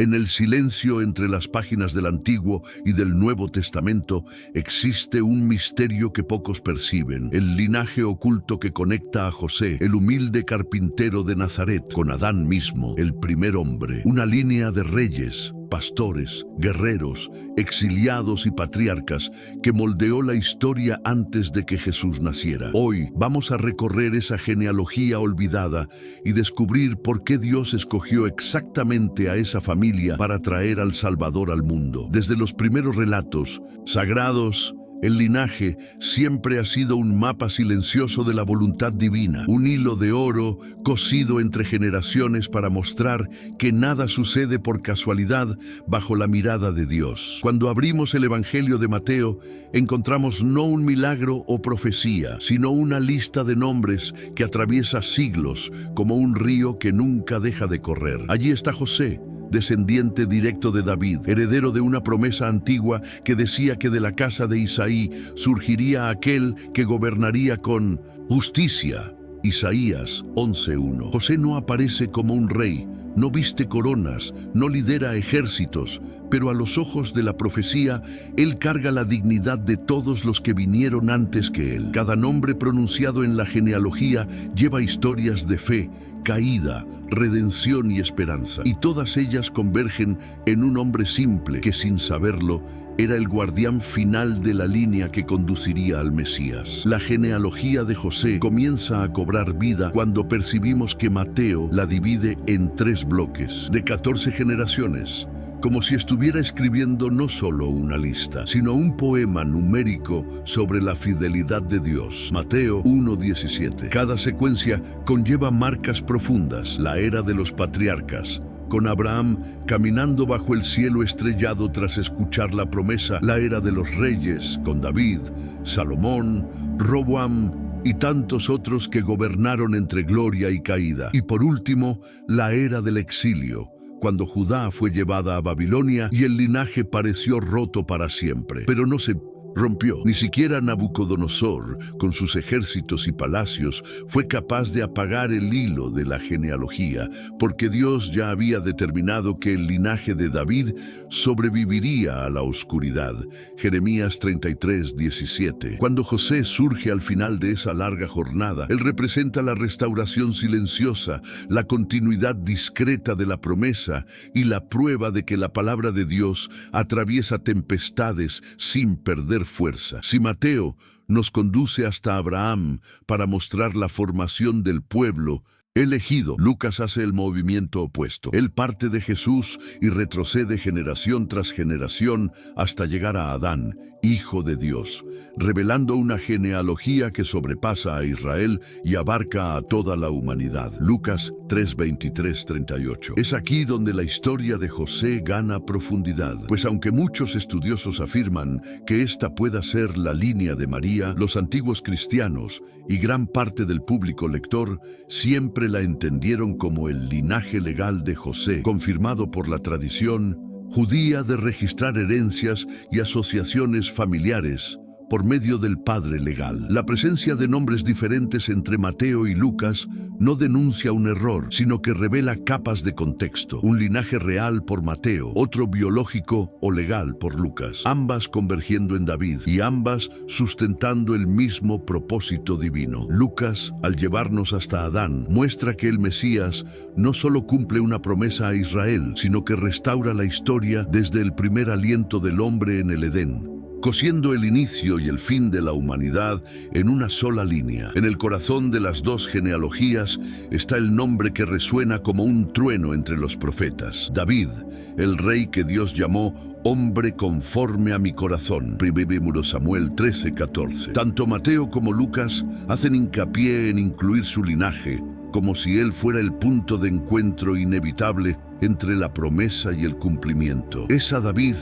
En el silencio entre las páginas del Antiguo y del Nuevo Testamento existe un misterio que pocos perciben, el linaje oculto que conecta a José, el humilde carpintero de Nazaret, con Adán mismo, el primer hombre, una línea de reyes, pastores, guerreros, exiliados y patriarcas que moldeó la historia antes de que Jesús naciera. Hoy vamos a recorrer esa genealogía olvidada y descubrir por qué Dios escogió exactamente a esa familia para traer al Salvador al mundo. Desde los primeros relatos sagrados, el linaje siempre ha sido un mapa silencioso de la voluntad divina, un hilo de oro cosido entre generaciones para mostrar que nada sucede por casualidad bajo la mirada de Dios. Cuando abrimos el Evangelio de Mateo, encontramos no un milagro o profecía, sino una lista de nombres que atraviesa siglos como un río que nunca deja de correr. Allí está José, descendiente directo de David, heredero de una promesa antigua que decía que de la casa de Isaí surgiría aquel que gobernaría con justicia. Isaías 11:1. José no aparece como un rey, no viste coronas, no lidera ejércitos, pero a los ojos de la profecía, él carga la dignidad de todos los que vinieron antes que él. Cada nombre pronunciado en la genealogía lleva historias de fe, caída, redención y esperanza, y todas ellas convergen en un hombre simple que, sin saberlo, era el guardián final de la línea que conduciría al Mesías. La genealogía de José comienza a cobrar vida cuando percibimos que Mateo la divide en 3 bloques de 14 generaciones, como si estuviera escribiendo no solo una lista, sino un poema numérico sobre la fidelidad de Dios. Mateo 1:17. Cada secuencia conlleva marcas profundas, la era de los patriarcas, con Abraham caminando bajo el cielo estrellado tras escuchar la promesa, la era de los reyes, con David, Salomón, Roboam y tantos otros que gobernaron entre gloria y caída. Y por último, la era del exilio, cuando Judá fue llevada a Babilonia y el linaje pareció roto para siempre. Pero no se rompió. Ni siquiera Nabucodonosor, con sus ejércitos y palacios, fue capaz de apagar el hilo de la genealogía, porque Dios ya había determinado que el linaje de David sobreviviría a la oscuridad. Jeremías 33:17. Cuando José surge al final de esa larga jornada, él representa la restauración silenciosa, la continuidad discreta de la promesa y la prueba de que la palabra de Dios atraviesa tempestades sin perder fuerza. Si Mateo nos conduce hasta Abraham para mostrar la formación del pueblo elegido, Lucas hace el movimiento opuesto. Él parte de Jesús y retrocede generación tras generación hasta llegar a Adán, Hijo de Dios, revelando una genealogía que sobrepasa a Israel y abarca a toda la humanidad. Lucas 3:23-38. Es aquí donde la historia de José gana profundidad, pues aunque muchos estudiosos afirman que esta pueda ser la línea de María, los antiguos cristianos y gran parte del público lector siempre la entendieron como el linaje legal de José, confirmado por la tradición judía de registrar herencias y asociaciones familiares por medio del padre legal. La presencia de nombres diferentes entre Mateo y Lucas no denuncia un error, sino que revela capas de contexto. Un linaje real por Mateo, otro biológico o legal por Lucas, ambas convergiendo en David y ambas sustentando el mismo propósito divino. Lucas, al llevarnos hasta Adán, muestra que el Mesías no solo cumple una promesa a Israel, sino que restaura la historia desde el primer aliento del hombre en el Edén, cosiendo el inicio y el fin de la humanidad en una sola línea. En el corazón de las 2 genealogías está el nombre que resuena como un trueno entre los profetas: David, el rey que Dios llamó hombre conforme a mi corazón. 1 Samuel 13:14. Tanto Mateo como Lucas hacen hincapié en incluir su linaje, como si él fuera el punto de encuentro inevitable entre la promesa y el cumplimiento. Es a David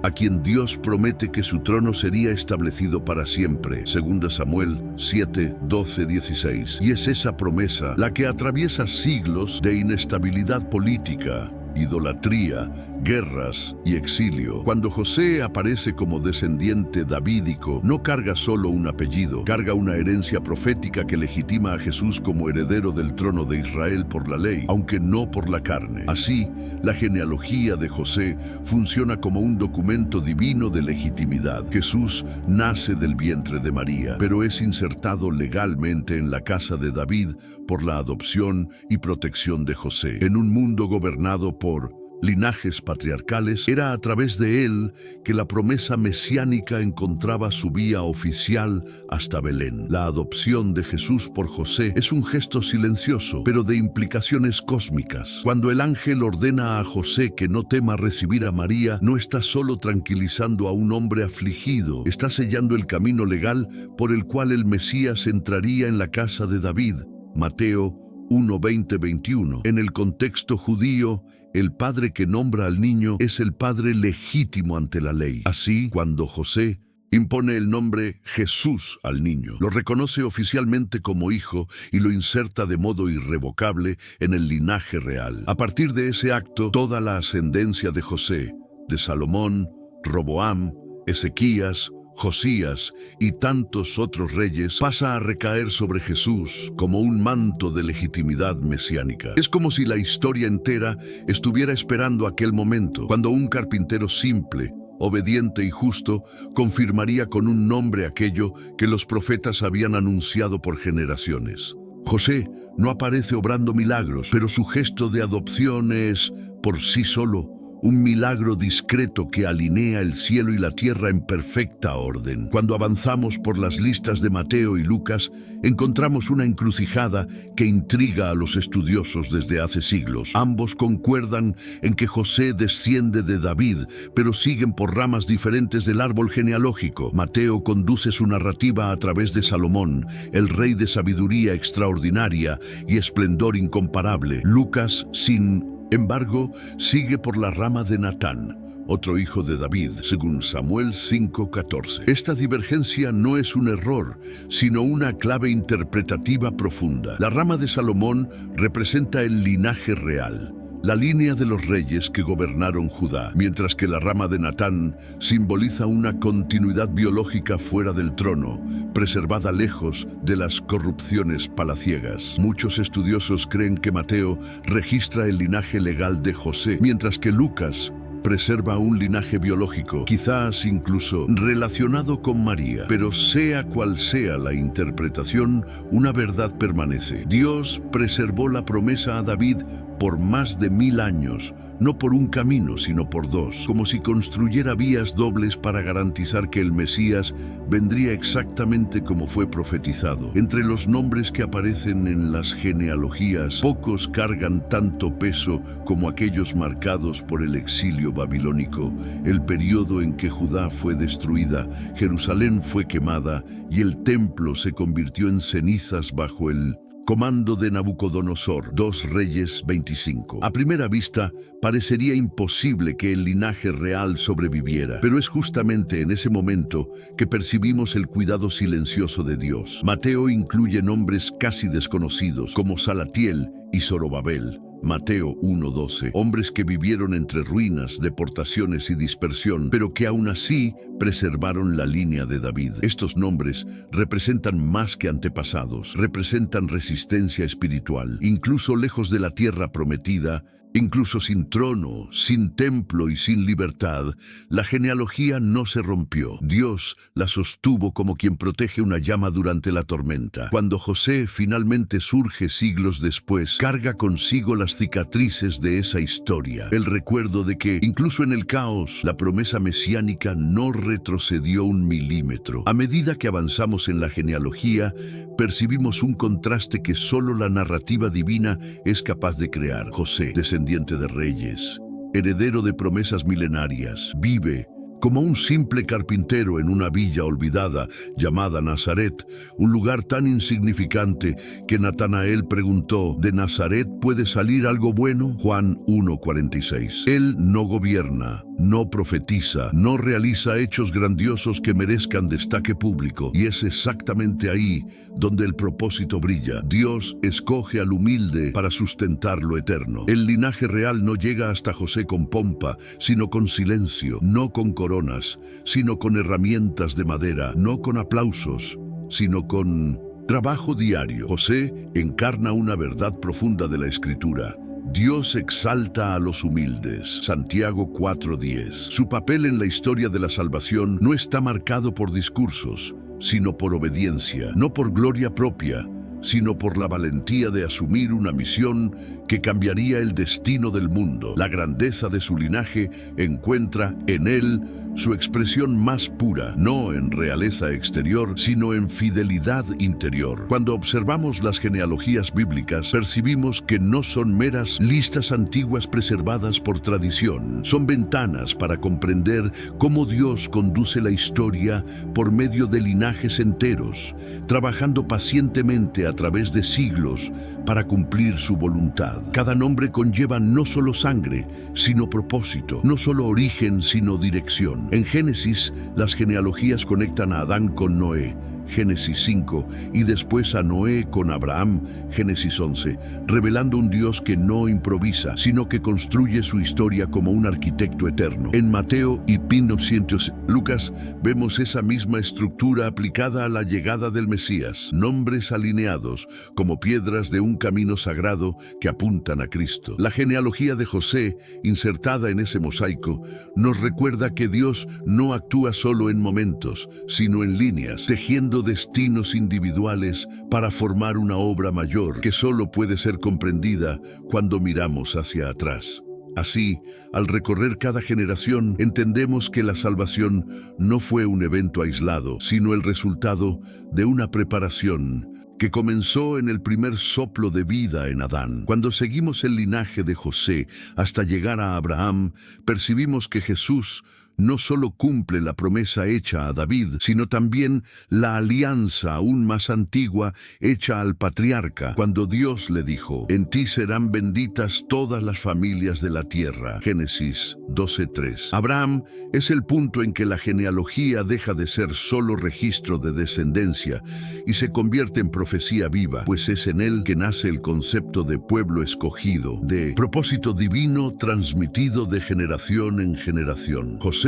a quien Dios promete que su trono sería establecido para siempre. 2 Samuel 7:12-16. Y es esa promesa la que atraviesa siglos de inestabilidad política idolatría, guerras y exilio. Cuando José aparece como descendiente davídico, no carga solo un apellido, carga una herencia profética que legitima a Jesús como heredero del trono de Israel por la ley, aunque no por la carne. Así, la genealogía de José funciona como un documento divino de legitimidad. Jesús nace del vientre de María, pero es insertado legalmente en la casa de David por la adopción y protección de José. En un mundo gobernado por linajes patriarcales, era a través de él que la promesa mesiánica encontraba su vía oficial hasta Belén. La adopción de Jesús por José es un gesto silencioso, pero de implicaciones cósmicas. Cuando el ángel ordena a José que no tema recibir a María, no está solo tranquilizando a un hombre afligido, está sellando el camino legal por el cual el Mesías entraría en la casa de David. Mateo 1:20-21. En el contexto judío, el padre que nombra al niño es el padre legítimo ante la ley. Así, cuando José impone el nombre Jesús al niño, lo reconoce oficialmente como hijo y lo inserta de modo irrevocable en el linaje real. A partir de ese acto, toda la ascendencia de José, de Salomón, Roboam, Ezequías, Josías y tantos otros reyes, pasa a recaer sobre Jesús como un manto de legitimidad mesiánica. Es como si la historia entera estuviera esperando aquel momento, cuando un carpintero simple, obediente y justo, confirmaría con un nombre aquello que los profetas habían anunciado por generaciones. José no aparece obrando milagros, pero su gesto de adopción es, por sí solo, un milagro discreto que alinea el cielo y la tierra en perfecta orden. Cuando avanzamos por las listas de Mateo y Lucas, encontramos una encrucijada que intriga a los estudiosos desde hace siglos. Ambos concuerdan en que José desciende de David, pero siguen por ramas diferentes del árbol genealógico. Mateo conduce su narrativa a través de Salomón, el rey de sabiduría extraordinaria y esplendor incomparable. Lucas, sin embargo, sigue por la rama de Natán, otro hijo de David, según Samuel 5:14. Esta divergencia no es un error, sino una clave interpretativa profunda. La rama de Salomón representa el linaje real, la línea de los reyes que gobernaron Judá, mientras que la rama de Natán simboliza una continuidad biológica fuera del trono, preservada lejos de las corrupciones palaciegas. Muchos estudiosos creen que Mateo registra el linaje legal de José, mientras que Lucas preserva un linaje biológico, quizás incluso relacionado con María. Pero sea cual sea la interpretación, una verdad permanece. Dios preservó la promesa a David por más de 1000 años, no por un camino, sino por dos, como si construyera vías dobles para garantizar que el Mesías vendría exactamente como fue profetizado. Entre los nombres que aparecen en las genealogías, pocos cargan tanto peso como aquellos marcados por el exilio babilónico, el periodo en que Judá fue destruida, Jerusalén fue quemada y el templo se convirtió en cenizas bajo el comando de Nabucodonosor. 2 Reyes 25. A primera vista, parecería imposible que el linaje real sobreviviera, pero es justamente en ese momento que percibimos el cuidado silencioso de Dios. Mateo incluye nombres casi desconocidos, como Salatiel y Zorobabel. Mateo 1:12, hombres que vivieron entre ruinas, deportaciones y dispersión, pero que aún así preservaron la línea de David. Estos nombres representan más que antepasados, representan resistencia espiritual. Incluso lejos de la tierra prometida, incluso sin trono, sin templo y sin libertad, la genealogía no se rompió. Dios la sostuvo como quien protege una llama durante la tormenta. Cuando José finalmente surge siglos después, carga consigo las cicatrices de esa historia. El recuerdo de que, incluso en el caos, la promesa mesiánica no retrocedió un milímetro. A medida que avanzamos en la genealogía, percibimos un contraste que solo la narrativa divina es capaz de crear. José, descendiente de reyes, heredero de promesas milenarias, vive como un simple carpintero en una villa olvidada llamada Nazaret, un lugar tan insignificante que Natanael preguntó, ¿de Nazaret puede salir algo bueno? Juan 1:46. Él no gobierna, no profetiza, no realiza hechos grandiosos que merezcan destaque público, y es exactamente ahí donde el propósito brilla. Dios escoge al humilde para sustentar lo eterno. El linaje real no llega hasta José con pompa, sino con silencio, no con coronas, sino con herramientas de madera, no con aplausos, sino con trabajo diario. José encarna una verdad profunda de la Escritura. Dios exalta a los humildes. Santiago 4:10. Su papel en la historia de la salvación no está marcado por discursos, sino por obediencia, no por gloria propia, sino por la valentía de asumir una misión que cambiaría el destino del mundo. La grandeza de su linaje encuentra en él su expresión más pura, no en realeza exterior, sino en fidelidad interior. Cuando observamos las genealogías bíblicas, percibimos que no son meras listas antiguas preservadas por tradición. Son ventanas para comprender cómo Dios conduce la historia por medio de linajes enteros, trabajando pacientemente a través de siglos para cumplir su voluntad. Cada nombre conlleva no solo sangre, sino propósito, no solo origen, sino dirección. En Génesis, las genealogías conectan a Adán con Noé, Génesis 5, y después a Noé con Abraham, Génesis 11, revelando un Dios que no improvisa, sino que construye su historia como un arquitecto eterno. En Mateo y 1900 Lucas vemos esa misma estructura aplicada a la llegada del Mesías, nombres alineados como piedras de un camino sagrado que apuntan a Cristo. La genealogía de José, insertada en ese mosaico, nos recuerda que Dios no actúa solo en momentos, sino en líneas, tejiendo destinos individuales para formar una obra mayor que solo puede ser comprendida cuando miramos hacia atrás. Así, al recorrer cada generación, entendemos que la salvación no fue un evento aislado, sino el resultado de una preparación que comenzó en el primer soplo de vida en Adán. Cuando seguimos el linaje de José hasta llegar a Abraham, percibimos que Jesús no solo cumple la promesa hecha a David, sino también la alianza aún más antigua hecha al patriarca, cuando Dios le dijo, «En ti serán benditas todas las familias de la tierra». Génesis 12:3. Abraham es el punto en que la genealogía deja de ser solo registro de descendencia y se convierte en profecía viva, pues es en él que nace el concepto de pueblo escogido, de propósito divino transmitido de generación en generación. José,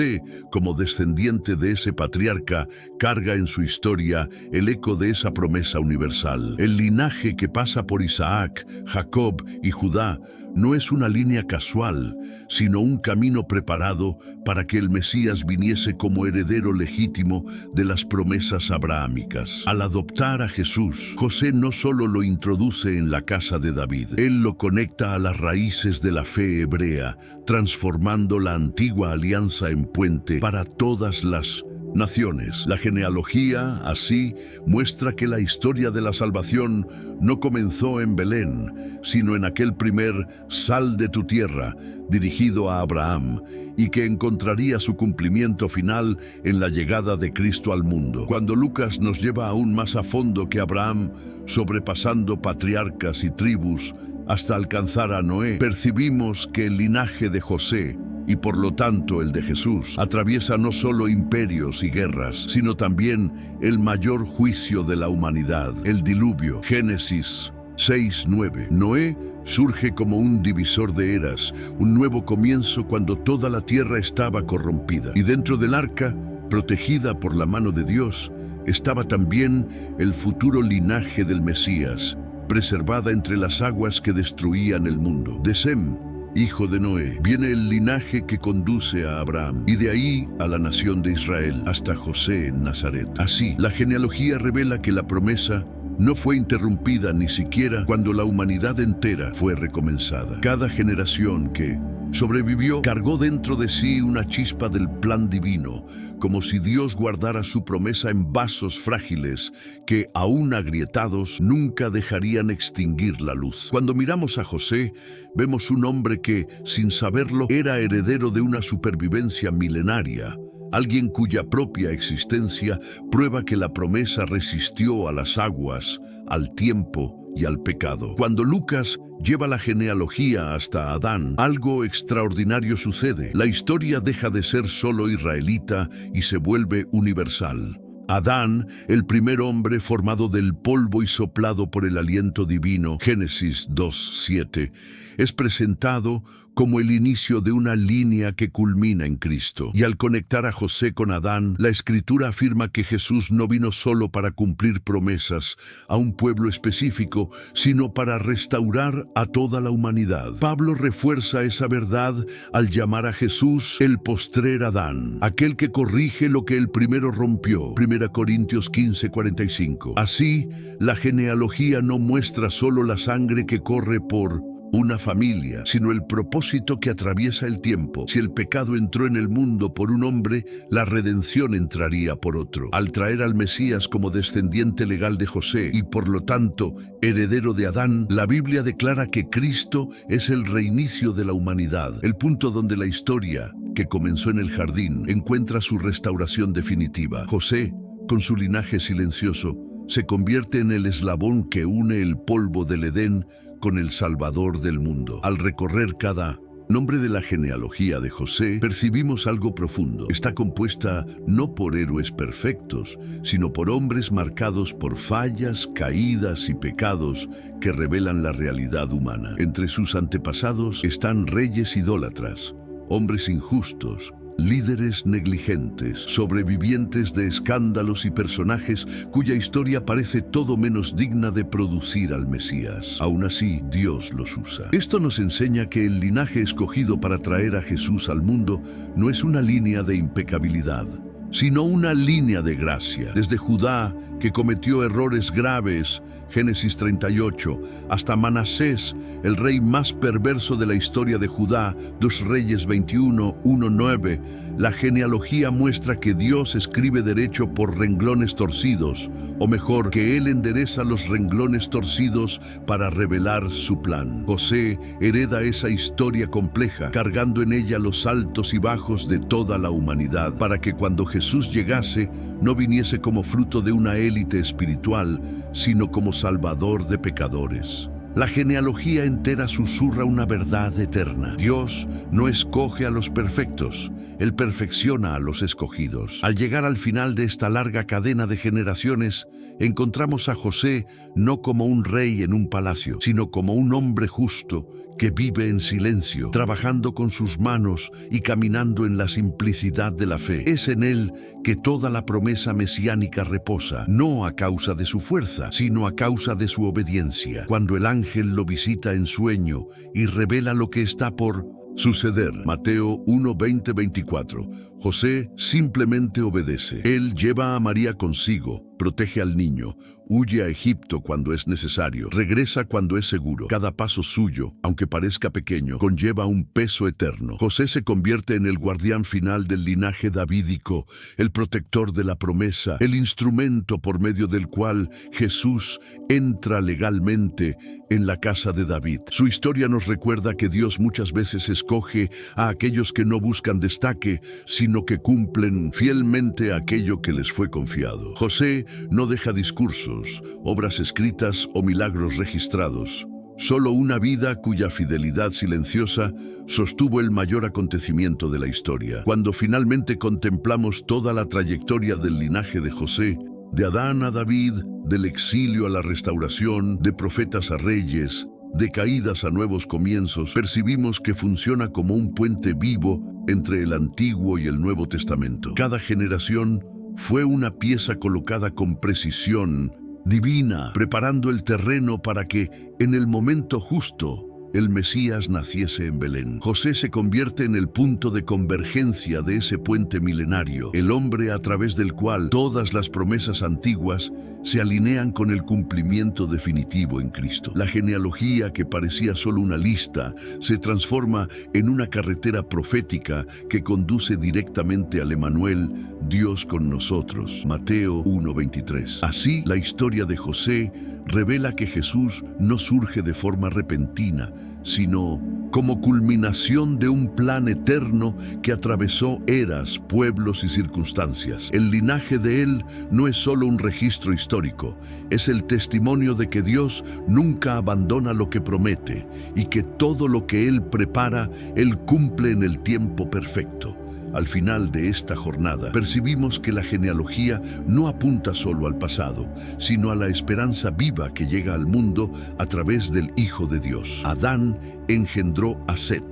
como descendiente de ese patriarca, carga en su historia el eco de esa promesa universal. El linaje que pasa por Isaac, Jacob y Judá no es una línea casual, sino un camino preparado para que el Mesías viniese como heredero legítimo de las promesas abrahámicas. Al adoptar a Jesús, José no solo lo introduce en la casa de David, él lo conecta a las raíces de la fe hebrea, transformando la antigua alianza en puente para todas las naciones. La genealogía, así, muestra que la historia de la salvación no comenzó en Belén, sino en aquel primer «Sal de tu tierra», dirigido a Abraham, y que encontraría su cumplimiento final en la llegada de Cristo al mundo. Cuando Lucas nos lleva aún más a fondo que Abraham, sobrepasando patriarcas y tribus hasta alcanzar a Noé, percibimos que el linaje de José, y por lo tanto el de Jesús, atraviesa no solo imperios y guerras, sino también el mayor juicio de la humanidad, el diluvio. Génesis 6:9. Noé surge como un divisor de eras, un nuevo comienzo cuando toda la tierra estaba corrompida. Y dentro del arca, protegida por la mano de Dios, estaba también el futuro linaje del Mesías, preservada entre las aguas que destruían el mundo. De Sem, hijo de Noé, viene el linaje que conduce a Abraham, y de ahí a la nación de Israel, hasta José en Nazaret. Así, la genealogía revela que la promesa no fue interrumpida ni siquiera cuando la humanidad entera fue recomenzada. Cada generación que sobrevivió cargó dentro de sí una chispa del plan divino, como si Dios guardara su promesa en vasos frágiles que, aún agrietados, nunca dejarían extinguir la luz. Cuando miramos a José, vemos un hombre que, sin saberlo, era heredero de una supervivencia milenaria, alguien cuya propia existencia prueba que la promesa resistió a las aguas, al tiempo y al pecado. Cuando Lucas lleva la genealogía hasta Adán, algo extraordinario sucede. La historia deja de ser solo israelita y se vuelve universal. Adán, el primer hombre formado del polvo y soplado por el aliento divino, Génesis 2:7, es presentado como el inicio de una línea que culmina en Cristo. Y al conectar a José con Adán, la Escritura afirma que Jesús no vino solo para cumplir promesas a un pueblo específico, sino para restaurar a toda la humanidad. Pablo refuerza esa verdad al llamar a Jesús el postrer Adán, aquel que corrige lo que el primero rompió. 1 Corintios 15:45. Así, la genealogía no muestra solo la sangre que corre por una familia, sino el propósito que atraviesa el tiempo. Si el pecado entró en el mundo por un hombre, la redención entraría por otro. Al traer al Mesías como descendiente legal de José y por lo tanto heredero de Adán, la Biblia declara que Cristo es el reinicio de la humanidad, el punto donde la historia, que comenzó en el jardín, encuentra su restauración definitiva. José, con su linaje silencioso, se convierte en el eslabón que une el polvo del Edén con el Salvador del mundo. Al recorrer cada nombre de la genealogía de José, percibimos algo profundo. Está compuesta no por héroes perfectos, sino por hombres marcados por fallas, caídas y pecados que revelan la realidad humana. Entre sus antepasados están reyes idólatras, hombres injustos, líderes negligentes, sobrevivientes de escándalos y personajes cuya historia parece todo menos digna de producir al Mesías. Aún así, Dios los usa. Esto nos enseña que el linaje escogido para traer a Jesús al mundo no es una línea de impecabilidad, sino una línea de gracia. Desde Judá, que cometió errores graves, Génesis 38, hasta Manasés, el rey más perverso de la historia de Judá, 2 Reyes 21, 1-9, la genealogía muestra que Dios escribe derecho por renglones torcidos, o mejor, que Él endereza los renglones torcidos para revelar su plan. José hereda esa historia compleja, cargando en ella los altos y bajos de toda la humanidad, para que cuando Jesús llegase, no viniese como fruto de una élite espiritual, sino como salvador de pecadores. La genealogía entera susurra una verdad eterna. Dios no escoge a los perfectos, Él perfecciona a los escogidos. Al llegar al final de esta larga cadena de generaciones, encontramos a José no como un rey en un palacio, sino como un hombre justo que vive en silencio, trabajando con sus manos y caminando en la simplicidad de la fe. Es en él que toda la promesa mesiánica reposa, no a causa de su fuerza, sino a causa de su obediencia. Cuando el ángel lo visita en sueño y revela lo que está por suceder, Mateo 1:20-24, José simplemente obedece. Él lleva a María consigo, protege al niño, huye a Egipto cuando es necesario, regresa cuando es seguro. Cada paso suyo, aunque parezca pequeño, conlleva un peso eterno. José se convierte en el guardián final del linaje davídico, el protector de la promesa, el instrumento por medio del cual Jesús entra legalmente en la casa de David. Su historia nos recuerda que Dios muchas veces escoge a aquellos que no buscan destaque, sino que cumplen fielmente aquello que les fue confiado. José no deja discursos, obras escritas o milagros registrados. Solo una vida cuya fidelidad silenciosa sostuvo el mayor acontecimiento de la historia. Cuando finalmente contemplamos toda la trayectoria del linaje de José, de Adán a David, del exilio a la restauración, de profetas a reyes, de caídas a nuevos comienzos, percibimos que funciona como un puente vivo entre el Antiguo y el Nuevo Testamento. Cada generación fue una pieza colocada con precisión divina, preparando el terreno para que, en el momento justo, el Mesías naciese en Belén. José se convierte en el punto de convergencia de ese puente milenario, el hombre a través del cual todas las promesas antiguas se alinean con el cumplimiento definitivo en Cristo. La genealogía, que parecía solo una lista, se transforma en una carretera profética que conduce directamente al Emanuel, Dios con nosotros. Mateo 1:23. Así, la historia de José revela que Jesús no surge de forma repentina, sino como culminación de un plan eterno que atravesó eras, pueblos y circunstancias. El linaje de él no es solo un registro histórico, es el testimonio de que Dios nunca abandona lo que promete y que todo lo que él prepara, él cumple en el tiempo perfecto. Al final de esta jornada, percibimos que la genealogía no apunta solo al pasado, sino a la esperanza viva que llega al mundo a través del Hijo de Dios. Adán engendró a Set,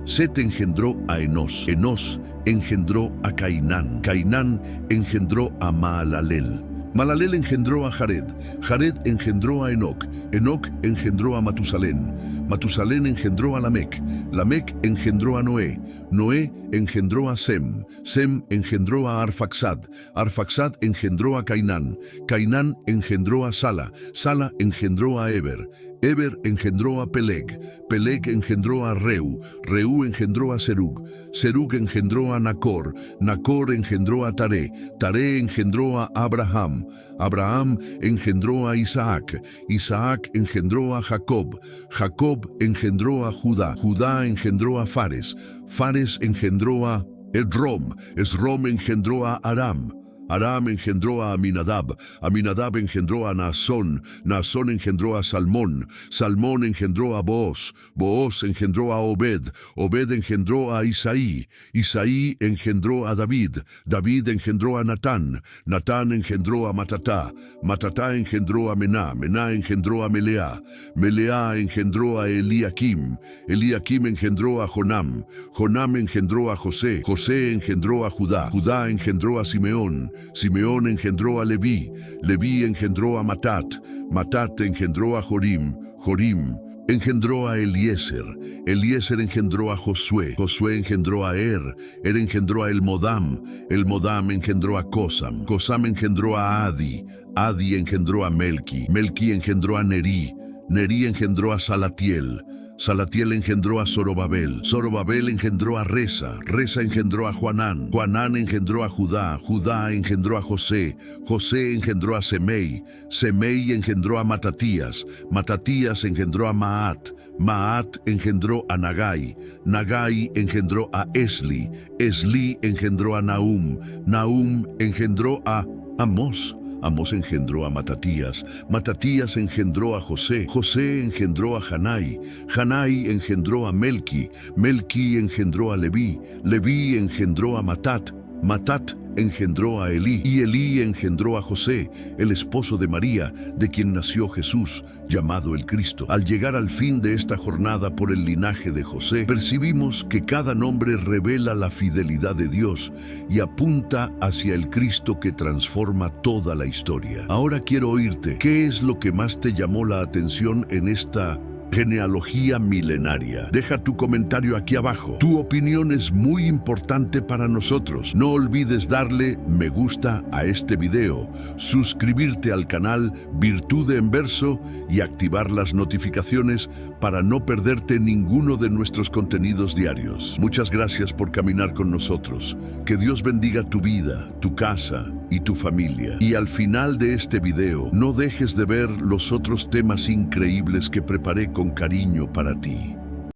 Set engendró a Enos, Enos engendró a Cainán, Cainán engendró a Mahalalel, Mahalalel engendró a Jared, Jared engendró a Enoc, Enoc engendró a Matusalén, Matusalén engendró a Lamec, Lamec engendró a Noé, Noé engendró a Sem, Sem engendró a Arfaxad, Arfaxad engendró a Cainán, Cainán engendró a Sala, Sala engendró a Eber, Eber engendró a Peleg, Peleg engendró a Reu, Reu engendró a Serug, Serug engendró a Nacor, Nacor engendró a Taré, Taré engendró a Abraham, Abraham engendró a Isaac, Isaac engendró a Jacob, Jacob engendró a Judá, Judá engendró a Fares, Fares engendró a Esrom, Esrom engendró a Aram, Aram engendró a Aminadab, Aminadab engendró a Naasón, Naasón engendró a Salmón, Salmón engendró a Booz, Booz engendró a Obed, Obed engendró a Isaí, Isaí engendró a David, David engendró a Natán, Natán engendró a Matatá, Matatá engendró a Mená, Mená engendró a Meleá, Meleá engendró a Eliakim, Eliakim engendró a Jonam, Jonam engendró a José, José engendró a Judá, Judá engendró a Simeón, Simeón engendró a Leví, Leví engendró a Matat, Matat engendró a Jorim, Jorim engendró a Eliezer, Eliezer engendró a Josué, Josué engendró a Er engendró a Elmodam, Elmodam engendró a Cosam, Cosam engendró a Adi, Adi engendró a Melqui, Melqui engendró a Nerí, Nerí engendró a Salatiel, Salatiel engendró a Zorobabel, Zorobabel engendró a Resa, Resa engendró a Joanán, Joanán engendró a Judá, Judá engendró a José, José engendró a Semei, Semei engendró a Matatías, Matatías engendró a Maat, Maat engendró a Nagai, Nagai engendró a Esli, Esli engendró a Nahum, Nahum engendró a Amós, Amós engendró a Matatías, Matatías engendró a José, José engendró a Janai, Janai engendró a Melqui, Melqui engendró a Leví, Leví engendró a Matat, Matat engendró a Elí, y Elí engendró a José, el esposo de María, de quien nació Jesús, llamado el Cristo. Al llegar al fin de esta jornada por el linaje de José, percibimos que cada nombre revela la fidelidad de Dios y apunta hacia el Cristo que transforma toda la historia. Ahora quiero oírte, ¿qué es lo que más te llamó la atención en esta genealogía milenaria? Deja tu comentario aquí abajo. Tu opinión es muy importante para nosotros. No olvides darle me gusta a este video, suscribirte al canal Virtud en Verso y activar las notificaciones para no perderte ninguno de nuestros contenidos diarios. Muchas gracias por caminar con nosotros. Que Dios bendiga tu vida, tu casa y tu familia. Y al final de este video, no dejes de ver los otros temas increíbles que preparé con cariño para ti.